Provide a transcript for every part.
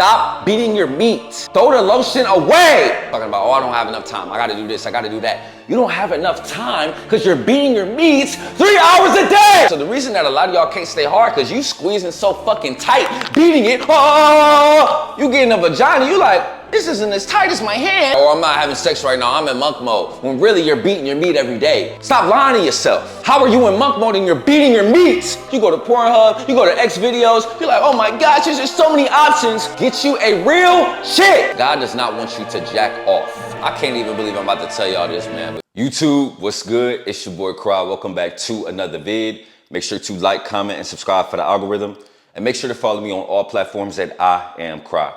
Stop beating your meat. Throw the lotion away. Talking about, oh, I don't have enough time. I gotta do this, I gotta do that. You don't have enough time because you're beating your meat 3 hours a day. So the reason that a lot of y'all can't stay hard because you squeezing so fucking tight, beating it. Oh, you getting a vagina, you like, this isn't as tight as my hand. Or I'm not having sex right now, I'm in monk mode. When really you're beating your meat every day. Stop lying to yourself. How are you in monk mode and you're beating your meat? You go to Pornhub, you go to X videos, you're like, oh my gosh, there's just so many options. Get you a real chick. God does not want you to jack off. I can't even believe I'm about to tell y'all this, man. YouTube, what's good? It's your boy Cry. Welcome back to another vid. Make sure to like, comment, and subscribe for the algorithm. And make sure to follow me on all platforms at I Am Cry.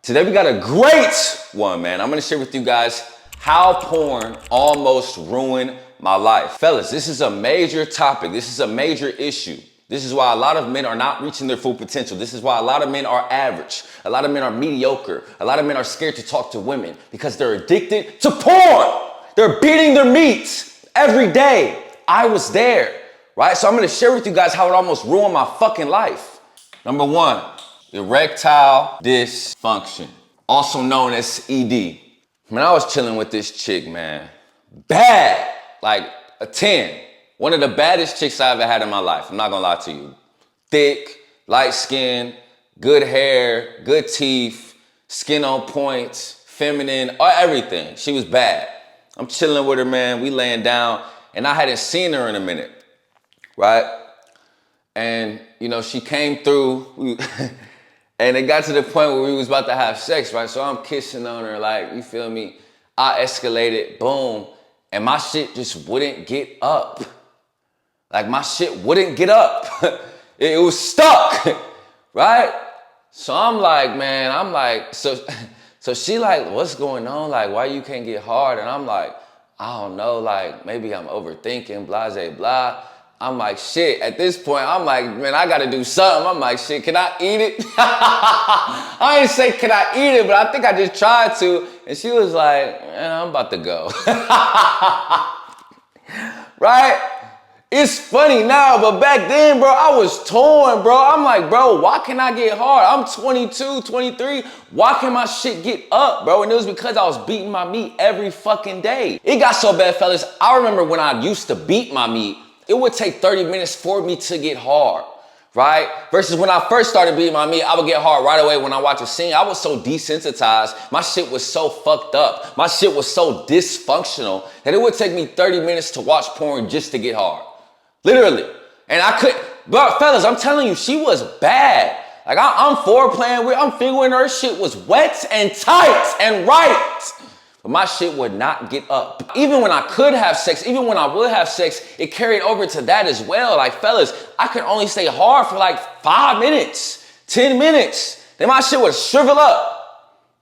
Today we got a great one, man. I'm gonna share with you guys how porn almost ruined my life. Fellas, this is a major topic. This is a major issue. This is why a lot of men are not reaching their full potential. This is why a lot of men are average. A lot of men are mediocre. A lot of men are scared to talk to women because they're addicted to porn. They're beating their meat every day. I was there, right? So I'm gonna share with you guys how it almost ruined my fucking life. Number one, erectile dysfunction, also known as ED. Man, I was chilling with this chick, man. Bad, like a 10. One of the baddest chicks I ever had in my life. I'm not gonna lie to you. Thick, light skin, good hair, good teeth, skin on point, feminine, everything. She was bad. I'm chilling with her, man. We laying down, and I hadn't seen her in a minute, right? And, you know, she came through, and it got to the point where we was about to have sex, right? So I'm kissing on her, like, you feel me? I escalated, boom, and my shit just wouldn't get up. Like, my shit wouldn't get up. It was stuck, right? So I'm like, man, so she like, what's going on? Like, why you can't get hard? And I'm like, I don't know, like, maybe I'm overthinking, blah, blah. I'm like, shit, at this point, I'm like, man, I gotta do something. I'm like, shit, can I eat it? I ain't say, can I eat it, but I think I just tried to. And she was like, man, I'm about to go. Right? It's funny now, but back then, bro, I was torn, bro. I'm like, bro, why can't I get hard? I'm 22, 23. Why can't my shit get up, bro? And it was because I was beating my meat every fucking day. It got so bad, fellas. I remember when I used to beat my meat, it would take 30 minutes for me to get hard, right? Versus when I first started beating my meat, I would get hard right away when I watch a scene. I was so desensitized. My shit was so fucked up. My shit was so dysfunctional that it would take me 30 minutes to watch porn just to get hard. Literally. And I couldn't, but fellas, I'm telling you, she was bad. Like I'm foreplaying with, I'm figuring her shit was wet and tight and right. But my shit would not get up. Even when I could have sex, even when I would have sex, it carried over to that as well. Like fellas, I could only stay hard for like 5 minutes, 10 minutes. Then my shit would shrivel up.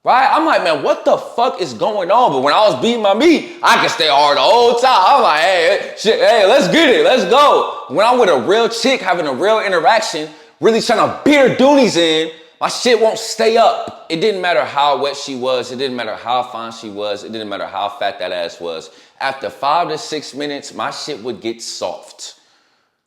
Right? I'm like, man, what the fuck is going on? But when I was beating my meat, I could stay hard the whole time. I'm like, hey, shit, hey, let's get it. Let's go. When I'm with a real chick, having a real interaction, really trying to beat her doonies in, my shit won't stay up. It didn't matter how wet she was. It didn't matter how fine she was. It didn't matter how fat that ass was. After 5 to 6 minutes, my shit would get soft.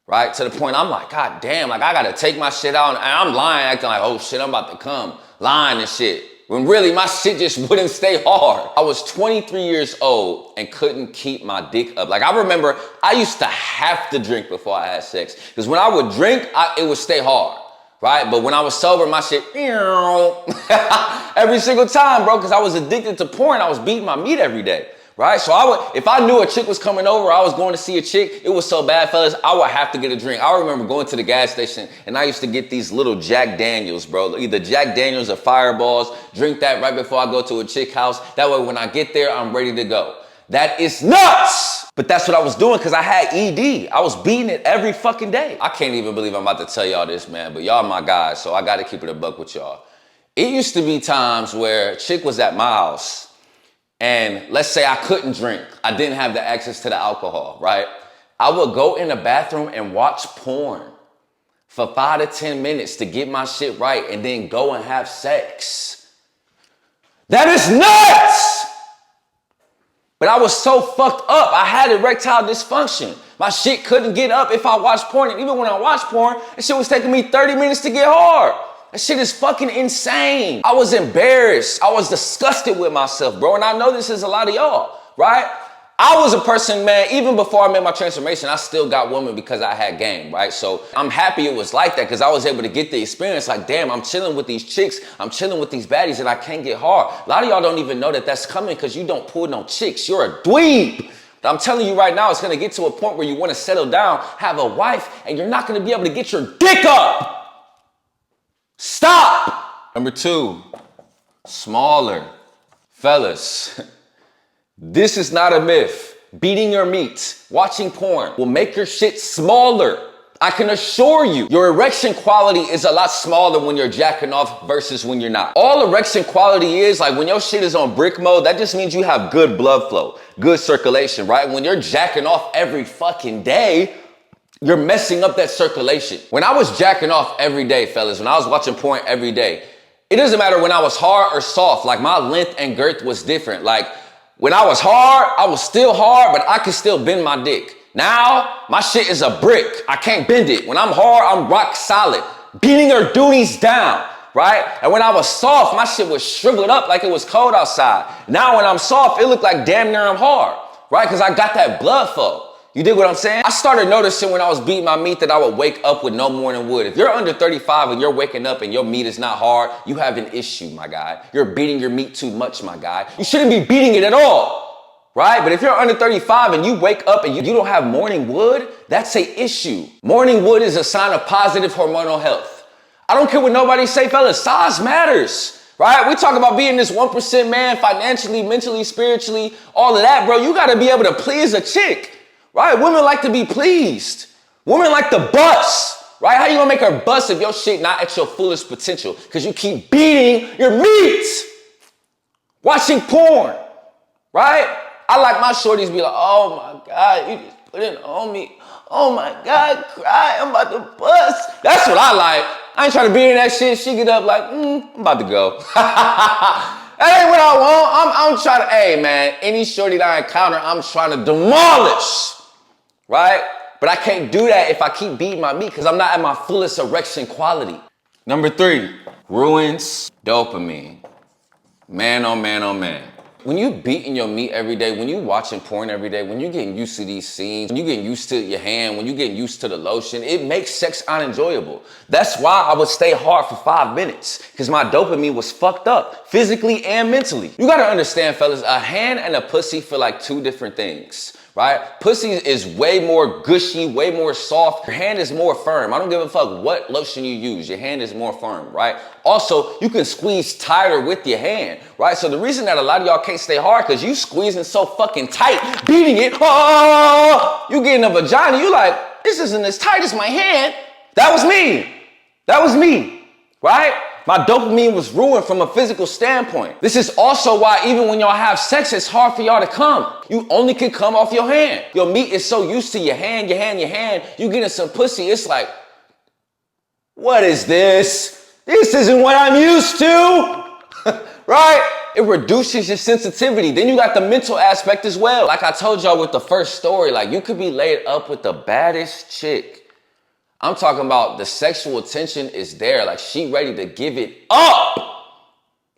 Right? To the point I'm like, God damn, like I gotta take my shit out. And I'm lying, acting like, oh shit, I'm about to come. Lying and shit. When really my shit just wouldn't stay hard. I was 23 years old and couldn't keep my dick up. Like I remember I used to have to drink before I had sex. Because when I would drink, it would stay hard, right? But when I was sober, my shit, every single time, bro, because I was addicted to porn. I was beating my meat every day, right? So if I knew a chick was coming over, I was going to see a chick, it was so bad, fellas, I would have to get a drink. I remember going to the gas station and I used to get these little Jack Daniels, bro. Either Jack Daniels or Fireballs. Drink that right before I go to a chick house. That way when I get there, I'm ready to go. That is nuts! But that's what I was doing because I had ED. I was beating it every fucking day. I can't even believe I'm about to tell y'all this, man, but y'all my guys, so I got to keep it a buck with y'all. It used to be times where a chick was at my house, and let's say I couldn't drink. I didn't have the access to the alcohol, right? I would go in the bathroom and watch porn for 5 to 10 minutes to get my shit right and then go and have sex. That is nuts! But I was so fucked up. I had erectile dysfunction. My shit couldn't get up if I watched porn. And even when I watched porn, that shit was taking me 30 minutes to get hard. That shit is fucking insane. I was embarrassed. I was disgusted with myself, bro. And I know this is a lot of y'all, right? I was a person, man, even before I made my transformation, I still got women because I had game, right? So I'm happy it was like that because I was able to get the experience. Like, damn, I'm chilling with these chicks. I'm chilling with these baddies and I can't get hard. A lot of y'all don't even know that that's coming because you don't pull no chicks. You're a dweeb. But I'm telling you right now, it's going to get to a point where you want to settle down, have a wife, and you're not going to be able to get your dick up. Stop. Number 2, smaller. Fellas. This is not a myth. Beating your meat, watching porn will make your shit smaller. I can assure you, your erection quality is a lot smaller when you're jacking off versus when you're not. All erection quality is, like when your shit is on brick mode, that just means you have good blood flow, good circulation, right? When you're jacking off every fucking day, you're messing up that circulation. When I was jacking off every day, fellas, when I was watching porn every day, it doesn't matter when I was hard or soft, like my length and girth was different. Like, when I was hard, I was still hard, but I could still bend my dick. Now, my shit is a brick. I can't bend it. When I'm hard, I'm rock solid. Beating her duties down, right? And when I was soft, my shit was shriveled up like it was cold outside. Now, when I'm soft, it looked like damn near I'm hard, right? Because I got that blood flow. You dig what I'm saying? I started noticing when I was beating my meat that I would wake up with no morning wood. If you're under 35 and you're waking up and your meat is not hard, you have an issue, my guy. You're beating your meat too much, my guy. You shouldn't be beating it at all, right? But if you're under 35 and you wake up and you don't have morning wood, that's an issue. Morning wood is a sign of positive hormonal health. I don't care what nobody say, fellas, size matters, right? We talk about being this 1% man financially, mentally, spiritually, all of that, bro. You got to be able to please a chick. Right? Women like to be pleased. Women like to bust. Right? How you gonna make her bust if your shit not at your fullest potential? Because you keep beating your meat. Watching porn. Right? I like my shorties be like, oh my God, you just put it on me. Oh my God, cry, I'm about to bust. That's what I like. I ain't trying to be in that shit. She get up like, I'm about to go. That ain't what I want. I'm trying to, hey man, any shorty that I encounter, I'm trying to demolish. Right? But I can't do that if I keep beating my meat because I'm not at my fullest erection quality. Number 3, ruins dopamine. Man, oh man, oh man. When you beating your meat every day, when you watching porn every day, when you're getting used to these scenes, when you getting used to your hand, when you getting used to the lotion, it makes sex unenjoyable. That's why I would stay hard for 5 minutes because my dopamine was fucked up physically and mentally. You gotta understand, fellas, a hand and a pussy feel like 2 different things. Right? Pussy is way more gushy, way more soft. Your hand is more firm. I don't give a fuck what lotion you use. Your hand is more firm, right? Also, you can squeeze tighter with your hand, right? So the reason that a lot of y'all can't stay hard because you squeezing so fucking tight, beating it, you getting a vagina, you like, this isn't as tight as my hand. That was me. That was me, right? My dopamine was ruined from a physical standpoint. This is also why even when y'all have sex, it's hard for y'all to come. You only can come off your hand. Your meat is so used to your hand. You getting some pussy, it's like, what is this? This isn't what I'm used to, right? It reduces your sensitivity. Then you got the mental aspect as well. Like I told y'all with the first story, like you could be laid up with the baddest chick. I'm talking about the sexual tension is there. Like she ready to give it up,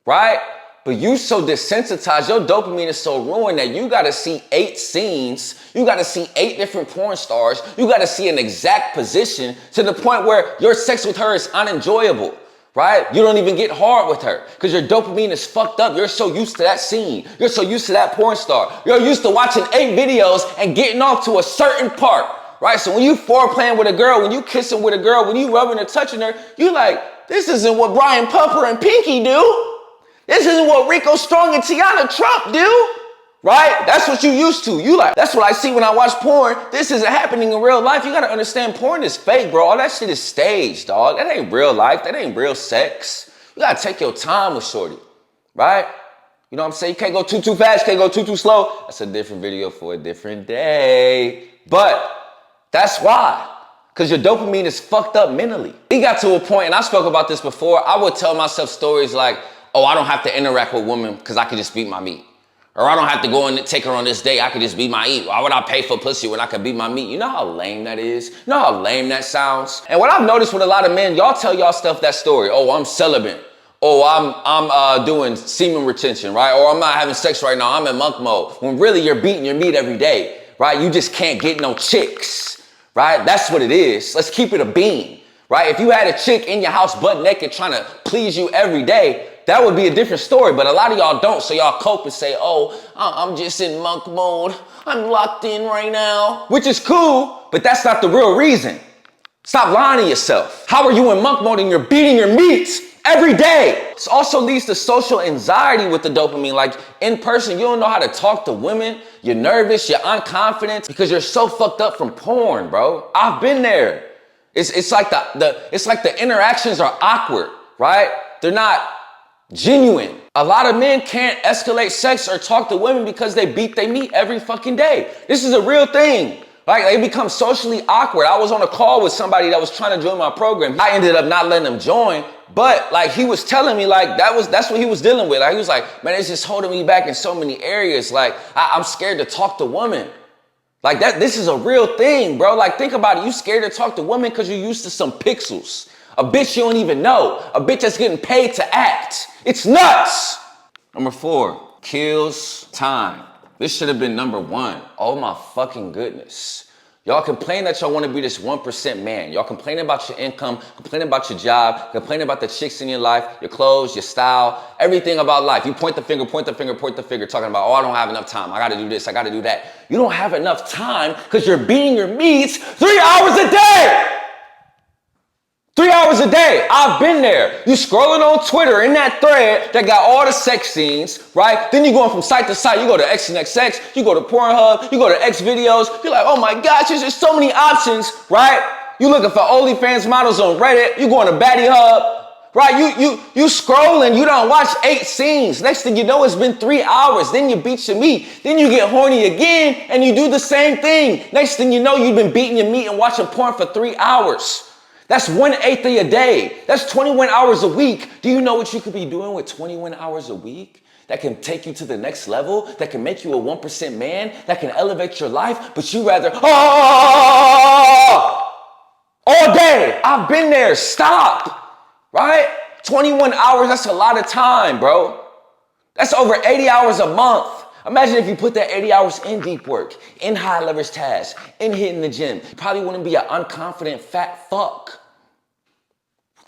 right? But you so desensitized, your dopamine is so ruined that you gotta see 8 scenes. You gotta see 8 different porn stars. You gotta see an exact position to the point where your sex with her is unenjoyable, right? You don't even get hard with her because your dopamine is fucked up. You're so used to that scene. You're so used to that porn star. You're used to watching 8 videos and getting off to a certain part. Right? So when you foreplaying with a girl, when you kissing with a girl, when you rubbing or touching her, you like, this isn't what Brian Pumper and Pinky do. This isn't what Rico Strong and Tiana Trump do. Right? That's what you used to. You like, that's what I see when I watch porn. This isn't happening in real life. You got to understand porn is fake, bro. All that shit is staged, dog. That ain't real life. That ain't real sex. You got to take your time with shorty. Right? You know what I'm saying? You can't go too fast. Can't go too slow. That's a different video for a different day. But that's why, because your dopamine is fucked up mentally. It got to a point, and I spoke about this before, I would tell myself stories like, oh, I don't have to interact with women because I can just beat my meat, Or I don't have to go and take her on this date. I could just be my eat. Why would I pay for pussy when I could be my meat? You know how lame that is? You know how lame that sounds? And what I've noticed with a lot of men, y'all tell y'all stuff that story. Oh, I'm celibate. Oh, I'm doing semen retention, right? Or I'm not having sex right now. I'm in monk mode. When really you're beating your meat every day, right? You just can't get no chicks, right? That's what it is. Let's keep it a bean, right? If you had a chick in your house butt naked trying to please you every day, that would be a different story, but a lot of y'all don't, so y'all cope and say, oh, I'm just in monk mode. I'm locked in right now, which is cool, but that's not the real reason. Stop lying to yourself. How are you in monk mode and you're beating your meats every day? This also leads to social anxiety with the dopamine. Like in person, you don't know how to talk to women. You're nervous, you're unconfident because you're so fucked up from porn, bro. I've been there. It's like the interactions are awkward, right? They're not genuine. A lot of men can't escalate sex or talk to women because they beat their meat every fucking day. This is a real thing. Like they become socially awkward. I was on a call with somebody that was trying to join my program. I ended up not letting him join, but like he was telling me like that's what he was dealing with. Like he was like, man, it's just holding me back in so many areas. Like I'm scared to talk to women. Like this is a real thing, bro. Like think about it. You scared to talk to women because you're used to some pixels. A bitch you don't even know. A bitch that's getting paid to act. It's nuts. Number 4, kills time. This should have been number 1. Oh my fucking goodness. Y'all complain that y'all want to be this 1% man. Y'all complain about your income, complain about your job, complain about the chicks in your life, your clothes, your style, everything about life. You point the finger, talking about, oh, I don't have enough time. I got to do this, I got to do that. You don't have enough time because you're beating your meats 3 hours a day. 3 hours a day. I've been there. You scrolling on Twitter in that thread that got all the sex scenes, right? Then you're going from site to site. You go to XNXX, you go to Pornhub, you go to X videos. You're like, oh my gosh, there's just so many options, right? You looking for OnlyFans models on Reddit. You going to Batty Hub, right? You scrolling. You don't watch 8 scenes. Next thing you know, it's been 3 hours. Then you beat your meat. Then you get horny again and you do the same thing. Next thing you know, you've been beating your meat and watching porn for 3 hours. That's 1/8 of a day. That's 21 hours a week. Do you know what you could be doing with 21 hours a week? That can take you to the next level, that can make you a 1% man, that can elevate your life, but you rather, all day. I've been there. Stop. Right? 21 hours, that's a lot of time, bro. That's over 80 hours a month. Imagine if you put that 80 hours in deep work, in high leverage tasks, in hitting the gym. You probably wouldn't be an unconfident fat fuck.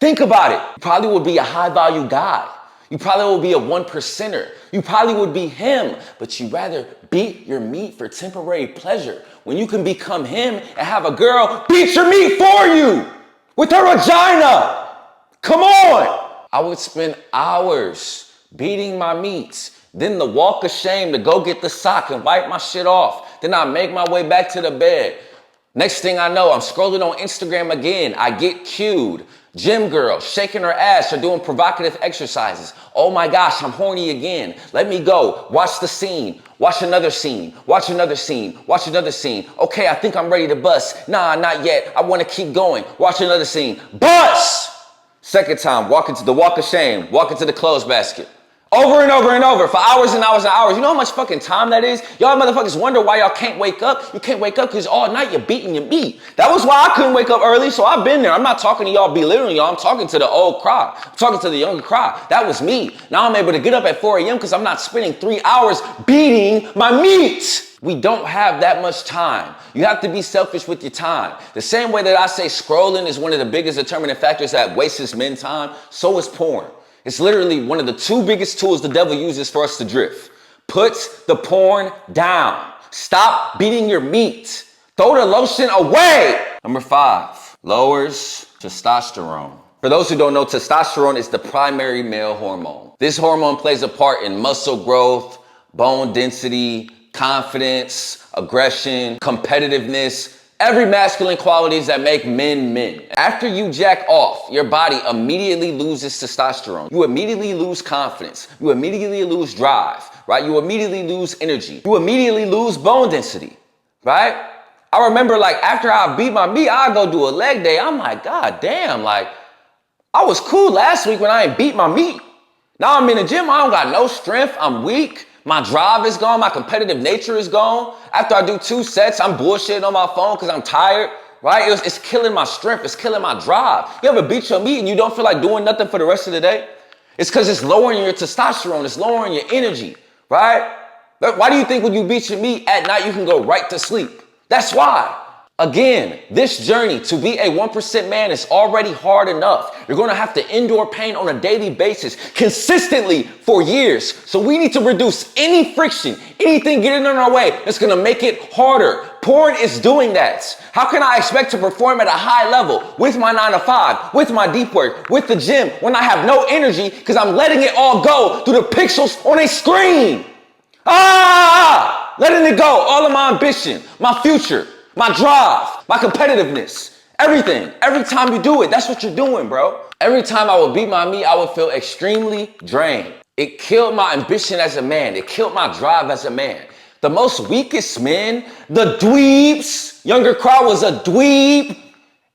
Think about it. You probably would be a high value guy. You probably would be a 1%er. You probably would be him, but you rather beat your meat for temporary pleasure when you can become him and have a girl beat your meat for you with her vagina. Come on. I would spend hours beating my meats. Then the walk of shame to go get the sock and wipe my shit off. Then I make my way back to the bed. Next thing I know, I'm scrolling on Instagram again. I get cued. Gym girl shaking her ass or doing provocative exercises. Oh my gosh, I'm horny again. Let me go. Watch the scene. Watch another scene. Watch another scene. Watch another scene. Okay, I think I'm ready to bust. Nah, not yet. I want to keep going. Watch another scene. Bust! Second time, walk into the walk of shame. Walk into the clothes basket. Over and over and over for hours and hours and hours. You know how much fucking time that is? Y'all motherfuckers wonder why y'all can't wake up. You can't wake up because all night you're beating your meat. That was why I couldn't wake up early, so I've been there. I'm not talking to y'all belittling y'all. I'm talking to the old crowd. I'm talking to the younger crowd. That was me. Now I'm able to get up at 4 a.m. because I'm not spending 3 hours beating my meat. We don't have that much time. You have to be selfish with your time. The same way that I say scrolling is one of the biggest determining factors that wastes men's time, so is porn. It's literally one of the 2 biggest tools the devil uses for us to drift. Put the porn down. Stop beating your meat. Throw the lotion away. Number 5, lowers testosterone. For those who don't know, testosterone is the primary male hormone. This hormone plays a part in muscle growth, bone density, confidence, aggression, competitiveness, every masculine qualities that make men men. After you jack off, your body immediately loses testosterone. You immediately lose confidence. You immediately lose drive, right? You immediately lose energy. You immediately lose bone density, right? I remember like after I beat my meat, I go do a leg day. I'm like, God damn, like I was cool last week when I ain't beat my meat. Now I'm in the gym, I don't got no strength. I'm weak. My drive is gone. My competitive nature is gone. After I do 2 sets, I'm bullshitting on my phone because I'm tired, right? It's killing my strength. It's killing my drive. You ever beat your meat and you don't feel like doing nothing for the rest of the day? It's because it's lowering your testosterone. It's lowering your energy, right? Why do you think when you beat your meat at night, you can go right to sleep? That's why. Again, this journey to be a 1% man is already hard enough. You're going to have to endure pain on a daily basis, consistently for years. So we need to reduce any friction, anything getting in our way that's going to make it harder. Porn is doing that. How can I expect to perform at a high level with my 9 to 5, with my deep work, with the gym when I have no energy because I'm letting it all go through the pixels on a screen? Letting it go. All of my ambition, my future, my drive, my competitiveness, everything. Every time you do it, that's what you're doing, bro. Every time I would beat my meat, I would feel extremely drained. It killed my ambition as a man. It killed my drive as a man. The most weakest men, the dweebs, younger crowd was a dweeb.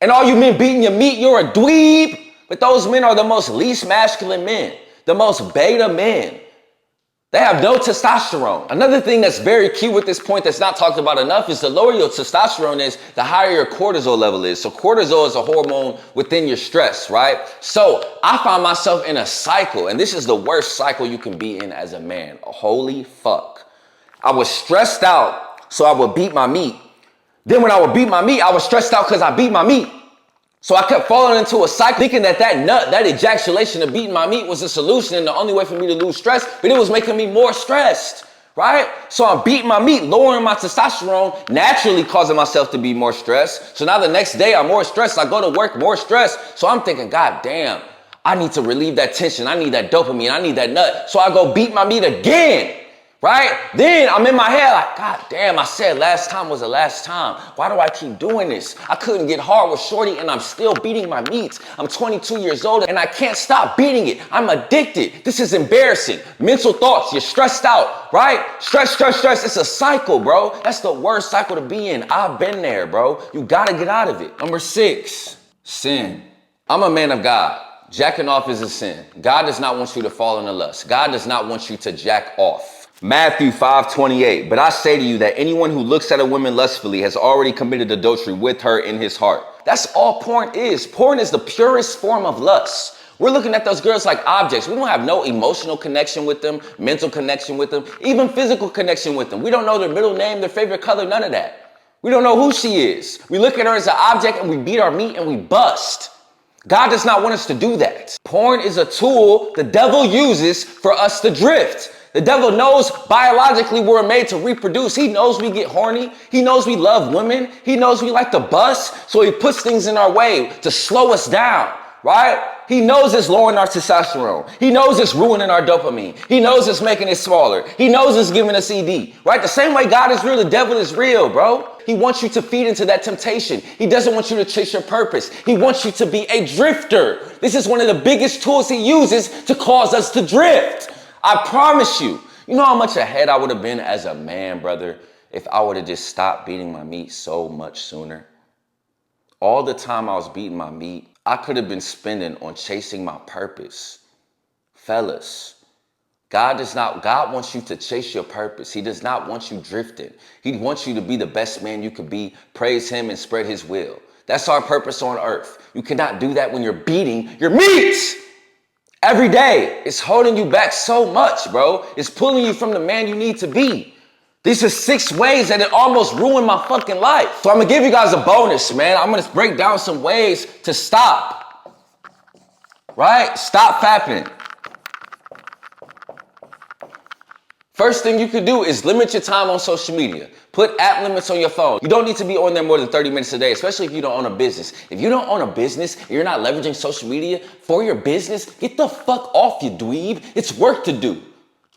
And all you men beating your meat, you're a dweeb. But those men are the most least masculine men, the most beta men. They have no testosterone. Another thing that's very key with this point that's not talked about enough is the lower your testosterone is, the higher your cortisol level is. So cortisol is a hormone within your stress, right? So I found myself in a cycle, and this is the worst cycle you can be in as a man. Holy fuck. I was stressed out, so I would beat my meat. Then when I would beat my meat, I was stressed out because I beat my meat. So I kept falling into a cycle thinking that that ejaculation of beating my meat was the solution and the only way for me to lose stress, but it was making me more stressed, right? So I'm beating my meat, lowering my testosterone, naturally causing myself to be more stressed. So now the next day I'm more stressed. I go to work more stressed. So I'm thinking, God damn, I need to relieve that tension. I need that dopamine. I need that nut. So I go beat my meat again. Right? Then I'm in my head like, God damn, I said last time was the last time. Why do I keep doing this? I couldn't get hard with shorty and I'm still beating my meats. I'm 22 years old and I can't stop beating it. I'm addicted. This is embarrassing. Mental thoughts, you're stressed out, right? Stress. It's a cycle, bro. That's the worst cycle to be in. I've been there, bro. You gotta get out of it. Number 6, sin. I'm a man of God. Jacking off is a sin. God does not want you to fall into lust. God does not want you to jack off. Matthew 5:28, but I say to you that anyone who looks at a woman lustfully has already committed adultery with her in his heart. That's all porn is. Porn is the purest form of lust. We're looking at those girls like objects. We don't have no emotional connection with them, mental connection with them, even physical connection with them. We don't know their middle name, their favorite color, none of that. We don't know who she is. We look at her as an object and we beat our meat and we bust. God does not want us to do that. Porn is a tool the devil uses for us to drift. The devil knows biologically we're made to reproduce. He knows we get horny. He knows we love women. He knows we like to bust. So he puts things in our way to slow us down, right? He knows it's lowering our testosterone. He knows it's ruining our dopamine. He knows it's making it smaller. He knows it's giving us ED, right? The same way God is real, the devil is real, bro. He wants you to feed into that temptation. He doesn't want you to chase your purpose. He wants you to be a drifter. This is one of the biggest tools he uses to cause us to drift. I promise you. You know how much ahead I would have been as a man, brother, if I would have just stopped beating my meat so much sooner. All the time I was beating my meat, I could have been spending on chasing my purpose. Fellas, God wants you to chase your purpose. He does not want you drifting. He wants you to be the best man you could be, praise him and spread his will. That's our purpose on earth. You cannot do that when you're beating your meat. Every day, it's holding you back so much, bro. It's pulling you from the man you need to be. These are 6 ways that it almost ruined my fucking life. So I'm going to give you guys a bonus, man. I'm going to break down some ways to stop. Right? Stop fapping. First thing you could do is limit your time on social media. Put app limits on your phone. You don't need to be on there more than 30 minutes a day, especially if you don't own a business. If you don't own a business and you're not leveraging social media for your business, get the fuck off, you dweeb. It's work to do,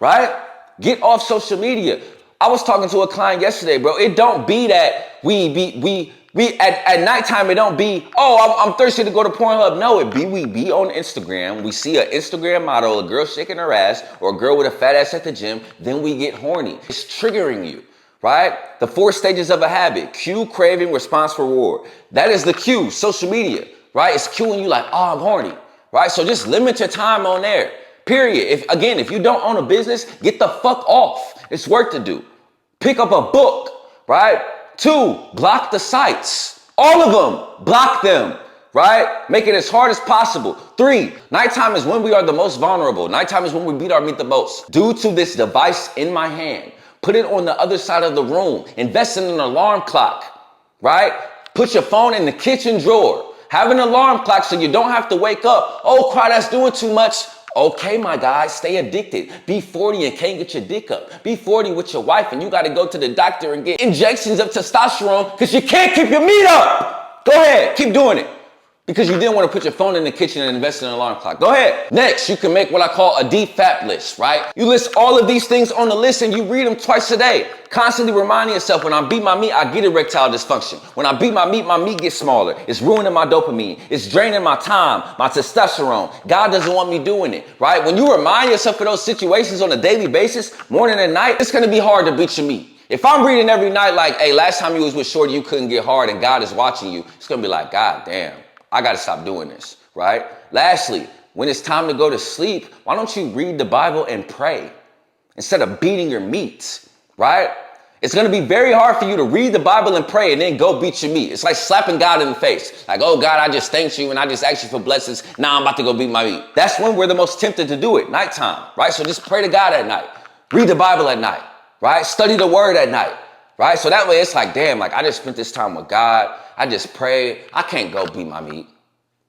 right? Get off social media. I was talking to a client yesterday, bro. It don't be that we at nighttime, it don't be, oh, I'm thirsty to go to Pornhub. No, we be on Instagram. We see an Instagram model, a girl shaking her ass, or a girl with a fat ass at the gym. Then we get horny. It's triggering you, right? The 4 stages of a habit: cue, craving, response, reward. That is the cue, social media, right? It's cueing you like, oh, I'm horny, right? So just limit your time on there. Period. If you don't own a business, get the fuck off. It's work to do. Pick up a book, right? 2, block the sites. All of them, block them, right? Make it as hard as possible. 3, nighttime is when we are the most vulnerable. Nighttime is when we beat our meat the most. Due to this device in my hand, put it on the other side of the room. Invest in an alarm clock, right? Put your phone in the kitchen drawer. Have an alarm clock so you don't have to wake up. Oh, cry, that's doing too much. Okay, my guy, stay addicted. Be 40 and can't get your dick up. Be 40 with your wife and you got to go to the doctor and get injections of testosterone because you can't keep your meat up. Go ahead, keep doing it. Because you didn't want to put your phone in the kitchen and invest in an alarm clock. Go ahead. Next, you can make what I call a DFAP list, right? You list all of these things on the list and you read them twice a day. Constantly reminding yourself, when I beat my meat, I get erectile dysfunction. When I beat my meat gets smaller. It's ruining my dopamine. It's draining my time, my testosterone. God doesn't want me doing it, right? When you remind yourself of those situations on a daily basis, morning and night, it's going to be hard to beat your meat. If I'm reading every night like, hey, last time you was with Shorty, you couldn't get hard and God is watching you, it's going to be like, God damn. I got to stop doing this, right? Lastly, when it's time to go to sleep, why don't you read the Bible and pray instead of beating your meat, right? It's going to be very hard for you to read the Bible and pray and then go beat your meat. It's like slapping God in the face. Like, oh, God, I just thanked you and I just asked you for blessings. Now I'm about to go beat my meat. That's when we're the most tempted to do it, nighttime, right? So just pray to God at night. Read the Bible at night, right? Study the word at night, right? So that way it's like, damn, like I just spent this time with God. I just prayed. I can't go beat my meat.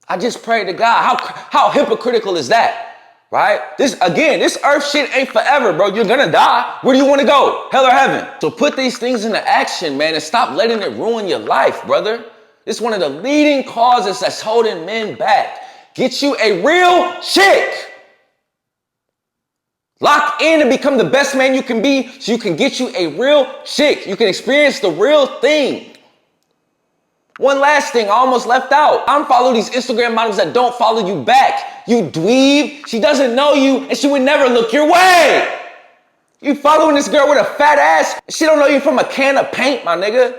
I just prayed to God. How hypocritical is that, right? This earth shit ain't forever, bro. You're gonna die. Where do you want to go? Hell or heaven? So put these things into action, man, and stop letting it ruin your life, brother. It's one of the leading causes that's holding men back. Get you a real chick. Lock in and become the best man you can be so you can get you a real chick. You can experience the real thing. One last thing I almost left out. Unfollow these Instagram models that don't follow you back. You dweeb. She doesn't know you and she would never look your way. You following this girl with a fat ass. She don't know you from a can of paint, my nigga.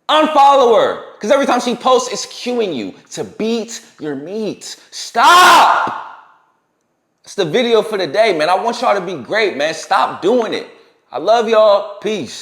Unfollow her. Because every time she posts, it's cueing you to beat your meat. Stop. That's the video for the day, man. I want y'all to be great, man. Stop doing it. I love y'all. Peace.